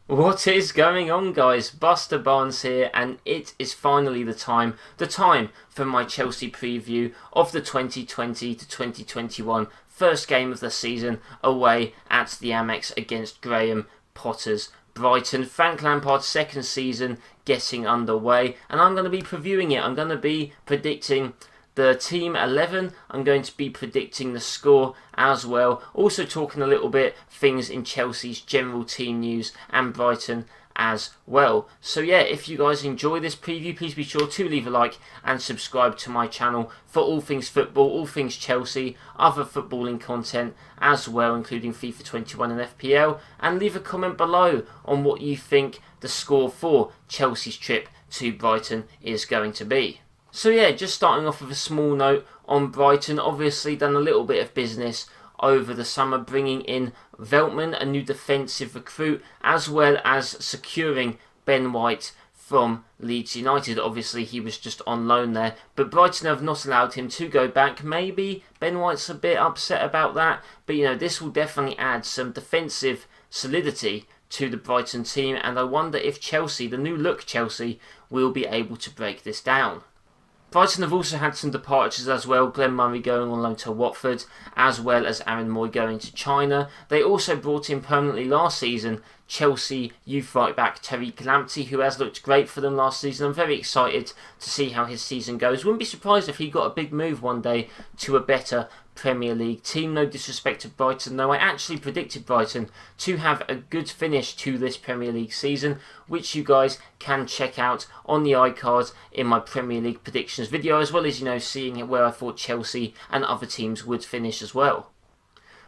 What is going on, guys? BusterBarnes here, and it is finally the time for my Chelsea preview of the 2020 to 2021 first game of the season away at the Amex against Graham Potter's Brighton. Frank Lampard's second season getting underway, and I'm going to be previewing it. I'm going to be predicting the team 11. I'm going to be predicting the score as well. Also talking a little bit things in Chelsea's general team news and Brighton as well. So yeah, if you guys enjoy this preview, please be sure to leave a like and subscribe to my channel for all things football, all things Chelsea, other footballing content as well, including FIFA 21 and FPL. And leave a comment below on what you think the score for Chelsea's trip to Brighton is going to be. So yeah, just starting off with a small note on Brighton. Obviously done a little bit of business over the summer, bringing in Veltman, a new defensive recruit, as well as securing Ben White from Leeds United. Obviously he was just on loan there, but Brighton have not allowed him to go back. Maybe Ben White's a bit upset about that, but this will definitely add some defensive solidity to the Brighton team, and I wonder if Chelsea, the new look Chelsea, will be able to break this down. Brighton have also had some departures as well, Glenn Murray going on loan to Watford, as well as Aaron Moy going to China. They also brought in permanently last season Chelsea youth right back Tariq Lamptey, who has looked great for them last season. I'm very excited to see how his season goes. Wouldn't be surprised if he got a big move one day to a better Premier League team. No disrespect to Brighton though, I actually predicted Brighton to have a good finish to this Premier League season, which you guys can check out on the iCards in my Premier League predictions video, as well as seeing where I thought Chelsea and other teams would finish as well.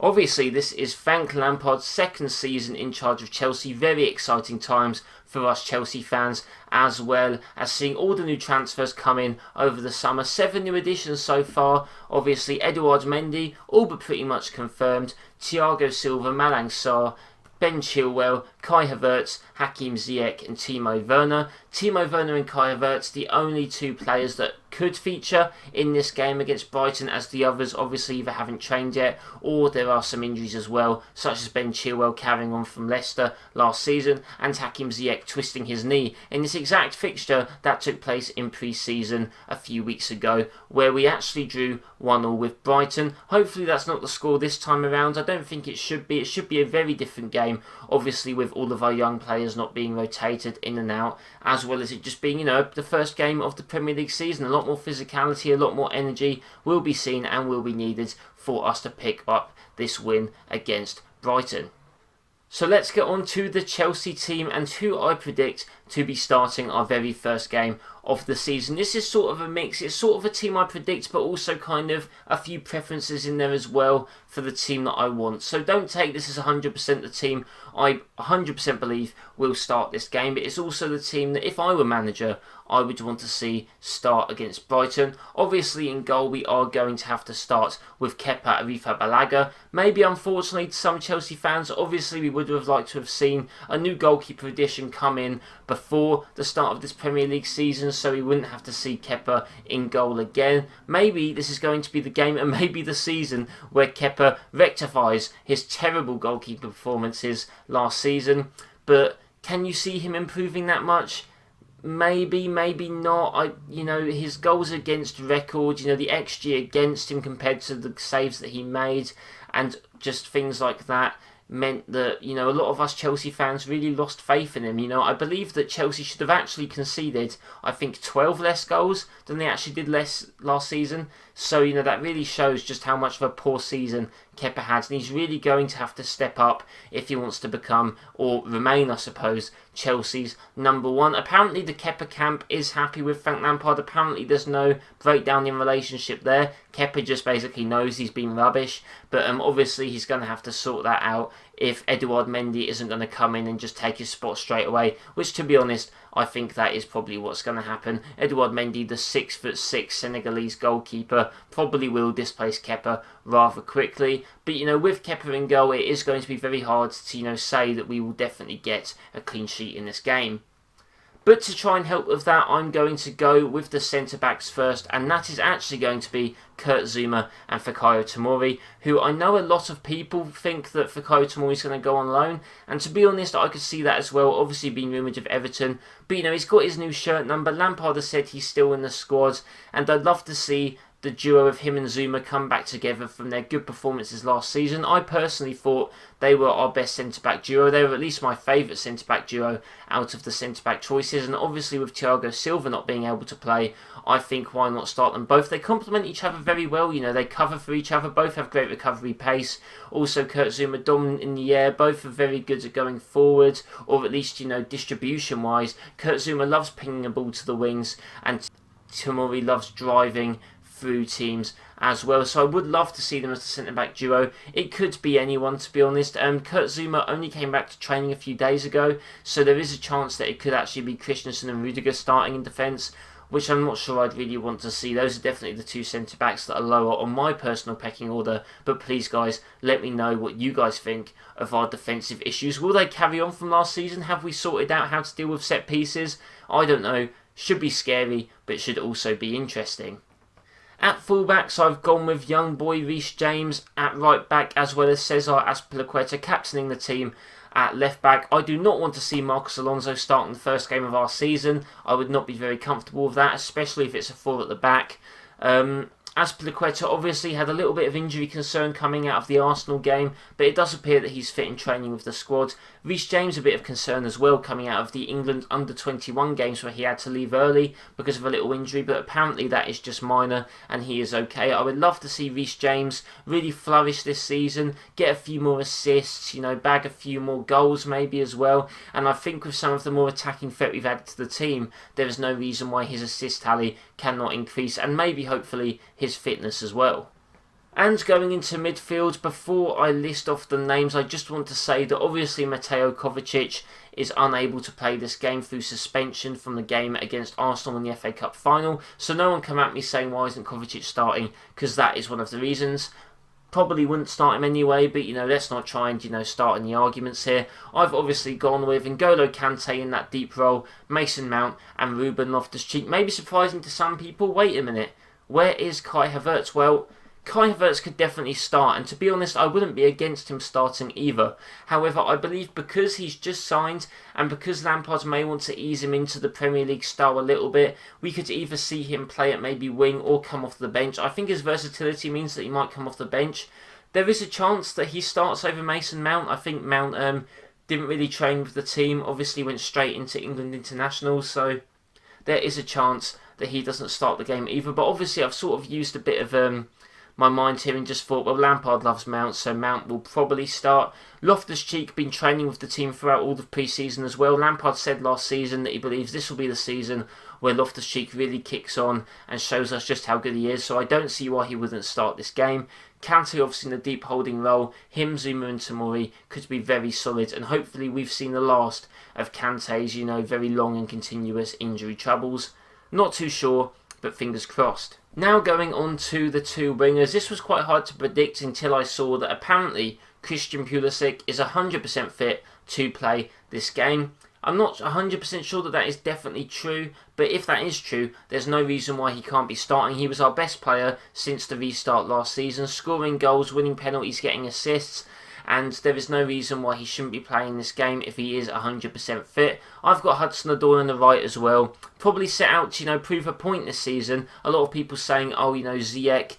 Obviously, this is Frank Lampard's second season in charge of Chelsea. Very exciting times for us Chelsea fans, as well as seeing all the new transfers come in over the summer. 7 new additions so far. Obviously, Edouard Mendy, all but pretty much confirmed. Thiago Silva, Malang Sarr, Ben Chilwell, Kai Havertz, Hakim Ziyech and Timo Werner. Timo Werner and Kai Havertz, the only two players that could feature in this game against Brighton, as the others obviously either haven't trained yet or there are some injuries as well, such as Ben Chilwell carrying on from Leicester last season and Hakim Ziyech twisting his knee in this exact fixture that took place in pre-season a few weeks ago, where we actually drew 1-1 with Brighton. Hopefully that's not the score this time around. I don't think it should be. It should be a very different game, obviously with all of our young players not being rotated in and out, as well as it just being, the first game of the Premier League season. A lot more physicality, a lot more energy will be seen and will be needed for us to pick up this win against Brighton. So let's get on to the Chelsea team and who I predict to be starting our very first game of the season. This is sort of a mix. It's sort of a team I predict, but also kind of a few preferences in there as well for the team that I want. So don't take this as 100% the team I 100% believe will start this game, but it's also the team that if I were manager, I would want to see start against Brighton. Obviously in goal we are going to have to start with Kepa Arrizabalaga. Maybe unfortunately to some Chelsea fans, obviously we would have liked to have seen a new goalkeeper addition come in before the start of this Premier League season, so we wouldn't have to see Kepa in goal again. Maybe this is going to be the game and maybe the season where Kepa rectifies his terrible goalkeeper performances last season, but can you see him improving that much? Maybe, maybe not. His goals against record, the XG against him compared to the saves that he made and just things like that meant that, a lot of us Chelsea fans really lost faith in him. I believe that Chelsea should have actually conceded, 12 less goals than they actually did less last season. So, that really shows just how much of a poor season Kepa had, and he's really going to have to step up if he wants to become, or remain, I suppose, Chelsea's number one. Apparently the Kepa camp is happy with Frank Lampard. Apparently there's no breakdown in relationship there. Kepa just basically knows he's been rubbish, but obviously he's going to have to sort that out if Edouard Mendy isn't going to come in and just take his spot straight away, which to be honest, I think that is probably what's going to happen. Edouard Mendy, the 6'6" Senegalese goalkeeper, probably will displace Kepa rather quickly. But, with Kepa in goal, it is going to be very hard to, say that we will definitely get a clean sheet in this game. But to try and help with that, I'm going to go with the centre-backs first, and that is actually going to be Kurt Zouma and Fikayo Tomori, who I know a lot of people think that Fikayo Tomori is going to go on loan, and to be honest, I could see that as well, obviously being rumoured of Everton, but he's got his new shirt number. Lampard has said he's still in the squad, and I'd love to see the duo of him and Zouma come back together from their good performances last season. I personally thought they were our best centre-back duo. They were at least my favourite centre-back duo out of the centre-back choices. And obviously with Thiago Silva not being able to play, I think why not start them both? They complement each other very well. They cover for each other. Both have great recovery pace. Also Kurt Zouma dominant in the air. Both are very good at going forward, or at least, distribution-wise. Kurt Zouma loves pinging a ball to the wings, and Tomori loves driving through teams as well. So I would love to see them as a centre-back duo. It could be anyone, to be honest. Kurt Zouma only came back to training a few days ago, so there is a chance that it could actually be Christensen and Rudiger starting in defence, which I'm not sure I'd really want to see. Those are definitely the two centre-backs that are lower on my personal pecking order. But please, guys, let me know what you guys think of our defensive issues. Will they carry on from last season? Have we sorted out how to deal with set pieces? I don't know. Should be scary, but should also be interesting. At fullbacks, I've gone with young boy Reece James at right back, as well as Cesar Azpilicueta captaining the team at left back. I do not want to see Marcos Alonso starting the first game of our season. I would not be very comfortable with that, especially if it's a 4 at the back. Azpilicueta obviously had a little bit of injury concern coming out of the Arsenal game, but it does appear that he's fit in training with the squad. Reece James a bit of concern as well coming out of the England under-21 games where he had to leave early because of a little injury, but apparently that is just minor and he is okay. I would love to see Reece James really flourish this season, get a few more assists, bag a few more goals maybe as well, and I think with some of the more attacking threat we've added to the team, there is no reason why his assist tally cannot increase, and maybe hopefully his fitness as well. And going into midfield, before I list off the names, I just want to say that obviously Mateo Kovacic is unable to play this game through suspension from the game against Arsenal in the FA Cup final, so no one come at me saying why isn't Kovacic starting, because that is one of the reasons. Probably wouldn't start him anyway, but let's not try and start any arguments here. I've obviously gone with N'Golo Kante in that deep role, Mason Mount and Ruben Loftus-Cheek. Maybe surprising to some people. Wait a minute, where is Kai Havertz? Well, Kai Havertz could definitely start, and to be honest, I wouldn't be against him starting either. However, I believe because he's just signed, and because Lampard may want to ease him into the Premier League style a little bit, we could either see him play at maybe wing or come off the bench. I think his versatility means that he might come off the bench. There is a chance that he starts over Mason Mount. I think Mount didn't really train with the team, obviously went straight into England international, so there is a chance that he doesn't start the game either. But obviously I've sort of used a bit of my mind here and just thought, well, Lampard loves Mount, so Mount will probably start. Loftus-Cheek been training with the team throughout all the pre-season as well. Lampard said last season that he believes this will be the season where Loftus-Cheek really kicks on and shows us just how good he is, so I don't see why he wouldn't start this game. Kante obviously in the deep holding role, him, Zouma and Tomori could be very solid, and hopefully we've seen the last of Kante's, very long and continuous injury troubles. Not too sure, but fingers crossed. Now going on to the two wingers, this was quite hard to predict until I saw that apparently Christian Pulisic is 100% fit to play this game. I'm not 100% sure that is definitely true, but if that is true, there's no reason why he can't be starting. He was our best player since the restart last season, scoring goals, winning penalties, getting assists, and there is no reason why he shouldn't be playing this game if he is 100% fit. I've got Hudson-Odoi on the right as well. Probably set out to, prove a point this season. A lot of people saying, oh, Ziyech,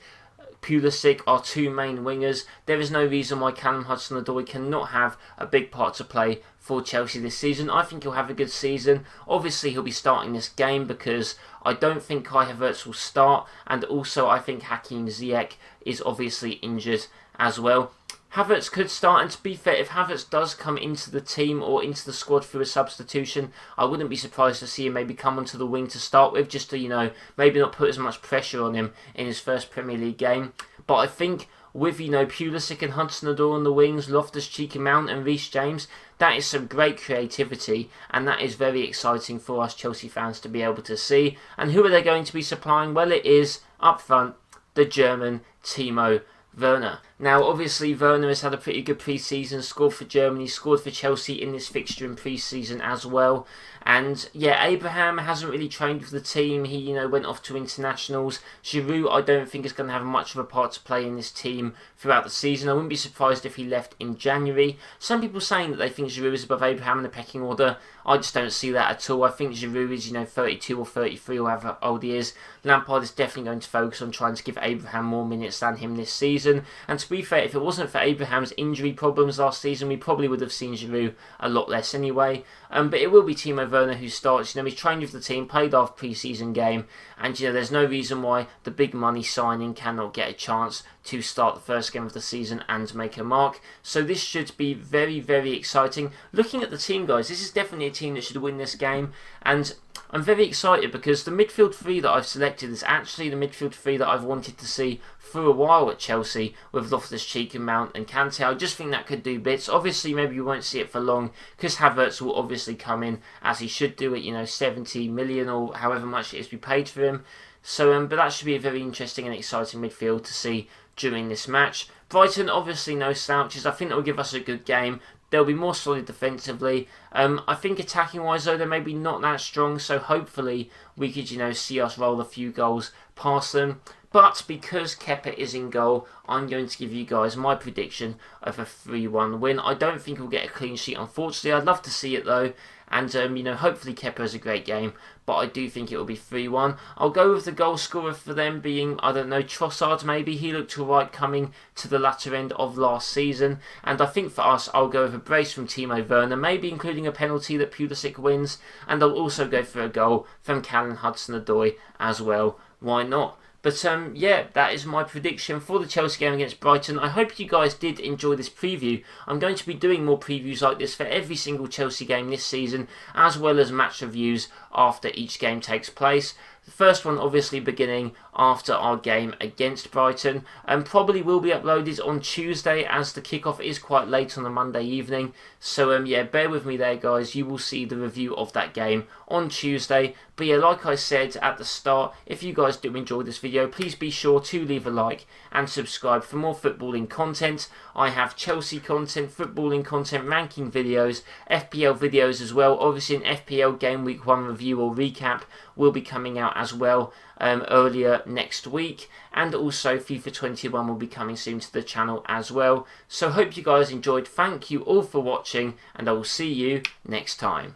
Pulisic are two main wingers. There is no reason why Callum Hudson-Odoi cannot have a big part to play for Chelsea this season. I think he'll have a good season. Obviously, he'll be starting this game because I don't think Kai Havertz will start, and also I think Hakim Ziyech is obviously injured as well. Havertz could start, and to be fair, if Havertz does come into the team or into the squad through a substitution, I wouldn't be surprised to see him maybe come onto the wing to start with, just to, maybe not put as much pressure on him in his first Premier League game. But I think with, Pulisic and Hudson-Odoi on the wings, Loftus-Cheek and Mount and Reece James, that is some great creativity, and that is very exciting for us Chelsea fans to be able to see. And who are they going to be supplying? Well, it is, up front, the German Timo Werner. Now, obviously, Werner has had a pretty good pre-season, scored for Germany, scored for Chelsea in this fixture in pre-season as well. And yeah, Abraham hasn't really trained with the team. He, went off to internationals. Giroud, I don't think is going to have much of a part to play in this team throughout the season. I wouldn't be surprised if he left in January. Some people saying that they think Giroud is above Abraham in the pecking order. I just don't see that at all. I think Giroud is, 32 or 33 or however old he is. Lampard is definitely going to focus on trying to give Abraham more minutes than him this season. And to be fair, if it wasn't for Abraham's injury problems last season, we probably would have seen Giroud a lot less anyway. But it will be Timo Werner who starts. He's trained with the team, played our pre-season game, and there's no reason why the big money signing cannot get a chance to start the first game of the season and make a mark. So this should be very, very exciting. Looking at the team, guys, this is definitely a team that should win this game, and I'm very excited because the midfield three that I've selected is actually the midfield three that I've wanted to see for a while at Chelsea with Loftus-Cheek and Mount and Kante. I just think that could do bits. Obviously, maybe you won't see it for long because Havertz will obviously come in as he should do at 70 million or however much it is we paid for him. So, but that should be a very interesting and exciting midfield to see during this match. Brighton, obviously no slouches. I think that will give us a good game. They'll be more solid defensively. I think attacking-wise, though, they're maybe not that strong, so hopefully we could, see us roll a few goals past them. But because Kepa is in goal, I'm going to give you guys my prediction of a 3-1 win. I don't think we'll get a clean sheet, unfortunately. I'd love to see it, though. And, hopefully Kepa has a great game. But I do think it will be 3-1. I'll go with the goal scorer for them being, I don't know, Trossard maybe. He looked alright coming to the latter end of last season. And I think for us, I'll go with a brace from Timo Werner, maybe including a penalty that Pulisic wins. And I'll also go for a goal from Callum Hudson-Odoi as well. Why not? But yeah, that is my prediction for the Chelsea game against Brighton. I hope you guys did enjoy this preview. I'm going to be doing more previews like this for every single Chelsea game this season, as well as match reviews after each game takes place. The first one obviously beginning after our game against Brighton, and probably will be uploaded on Tuesday as the kickoff is quite late on a Monday evening. So yeah, bear with me there, guys. You will see the review of that game on Tuesday. But yeah, like I said at the start, if you guys do enjoy this video, please be sure to leave a like and subscribe for more footballing content. I have Chelsea content, footballing content, ranking videos, FPL videos as well. Obviously an FPL Game Week 1 review or recap will be coming out as well earlier next week, and also FIFA 21 will be coming soon to the channel as well. So hope you guys enjoyed. Thank you all for watching, and I will see you next time.